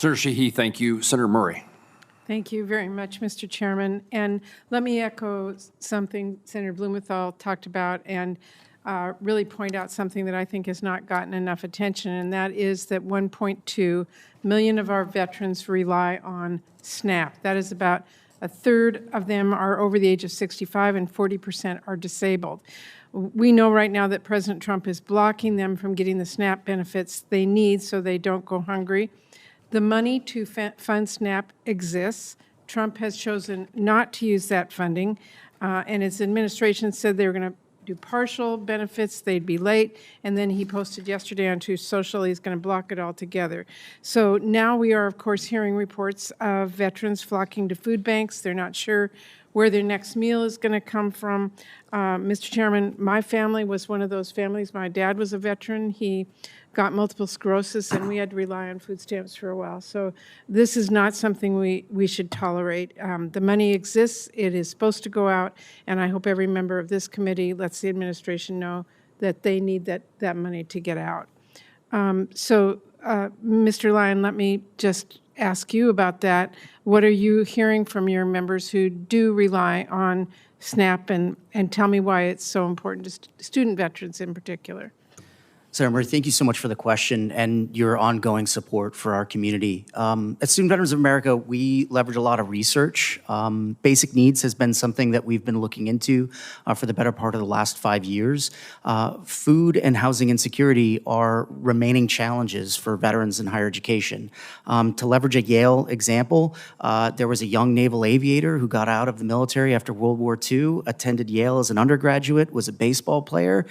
Senator Sheehy, thank you. Senator Murray. Thank you very much, Mr. Chairman. And let me echo something Senator Blumenthal talked about and really point out something that I think has not gotten enough attention, and that is that 1.2 million of our veterans rely on SNAP. That is about a third of them are over the age of 65 and 40% are disabled. We know right now that President Trump is blocking them from getting the SNAP benefits they need so they don't go hungry. The money to fund SNAP exists. Trump has chosen not to use that funding, and his administration said they were going to do partial benefits, they'd be late, and then he posted yesterday on Truth Social he's going to block it altogether. So now we are, of course, hearing reports of veterans flocking to food banks. They're not sure where their next meal is going to come from. Mr. Chairman, my family was one of those families. My dad was a veteran. He got multiple sclerosis, and we had to rely on food stamps for a while. So this is not something we should tolerate. The money exists. It is supposed to go out, and I hope every member of this committee lets the administration know that they need that money to get out. Mr. Lyon, let me just ask you about that. What are you hearing from your members who do rely on SNAP, and tell me why it's so important to student veterans in particular? Senator Murray, thank you so much for the question and your ongoing support for our community. At Student Veterans of America, we leverage a lot of research. Basic needs has been something that we've been looking into for the better part of the last 5 years. Food and housing insecurity are remaining challenges for veterans in higher education. To leverage a Yale example, there was a young naval aviator who got out of the military after World War II, attended Yale as an undergraduate, was a baseball player,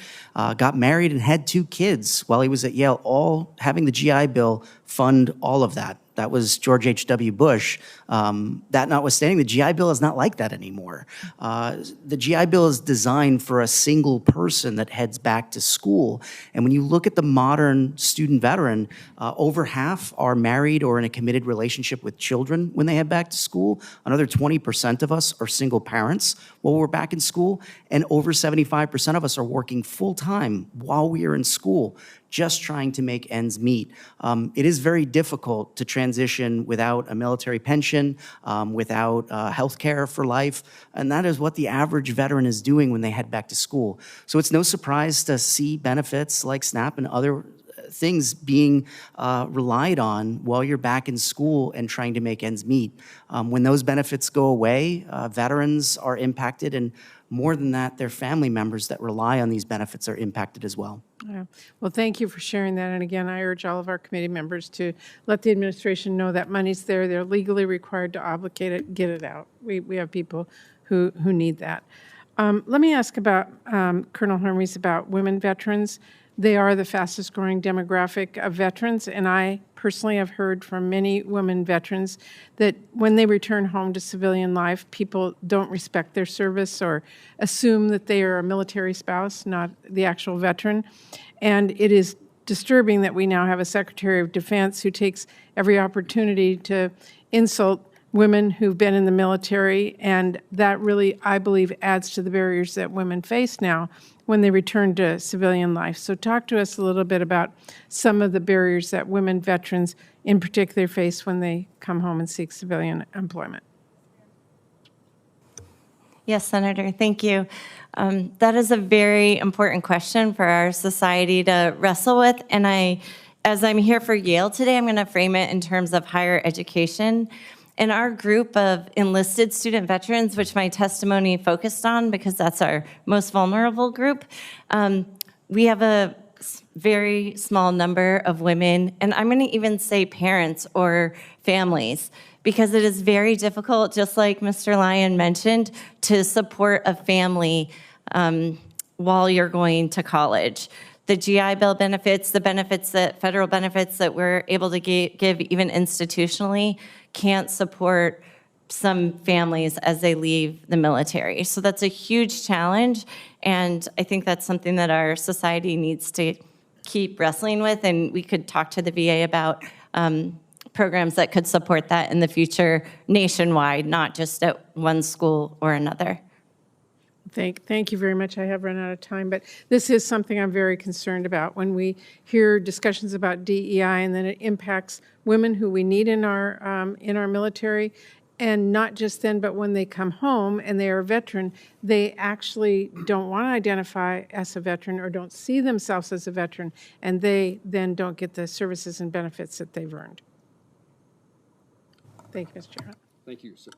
got married and had 2 kids while he was at Yale, all having the GI Bill fund all of that. That was George H.W. Bush. That notwithstanding, the GI Bill is not like that anymore. The GI Bill is designed for a single person that heads back to school. And when you look at the modern student veteran, over half are married or in a committed relationship with children when they head back to school. Another 20% of us are single parents while we're back in school. And over 75% of us are working full-time while we are in school, just trying to make ends meet. It is very difficult to transition without a military pension, without health care for life, and that is what the average veteran is doing when they head back to school. So it's no surprise to see benefits like SNAP and other things being relied on while you're back in school and trying to make ends meet. When those benefits go away, veterans are impacted, and more than that, their family members that rely on these benefits are impacted as well. Yeah. Well, thank you for sharing that. And again, I urge all of our committee members to let the administration know that money's there. They're legally required to obligate it, get it out. We have people who need that. Let me ask about Colonel Hermes about women veterans. They are the fastest growing demographic of veterans, and I personally have heard from many women veterans that when they return home to civilian life, people don't respect their service or assume that they are a military spouse, not the actual veteran. And it is disturbing that we now have a Secretary of Defense who takes every opportunity to insult women who've been in the military, and that really, I believe, adds to the barriers that women face now when they return to civilian life. So talk to us a little bit about some of the barriers that women veterans in particular face when they come home and seek civilian employment. Yes, Senator, thank you. That is a very important question for our society to wrestle with, and as I'm here for Yale today, I'm going to frame it in terms of higher education. In our group of enlisted student veterans, which my testimony focused on because that's our most vulnerable group, we have a very small number of women, and I'm going to even say parents or families, because it is very difficult, just like Mr. Lyon mentioned, to support a family while you're going to college. The GI Bill benefits, the benefits that federal benefits that we're able to give even institutionally can't support some families as they leave the military. So that's a huge challenge, and I think that's something that our society needs to keep wrestling with, and we could talk to the VA about programs that could support that in the future nationwide, not just at one school or another. Thank you very much. I have run out of time, but this is something I'm very concerned about. When we hear discussions about DEI and then it impacts women who we need in our military, and not just then, but when they come home and they are a veteran, they actually don't want to identify as a veteran or don't see themselves as a veteran, and they then don't get the services and benefits that they've earned. Thank you, Mr. Chairman. Thank you, sir.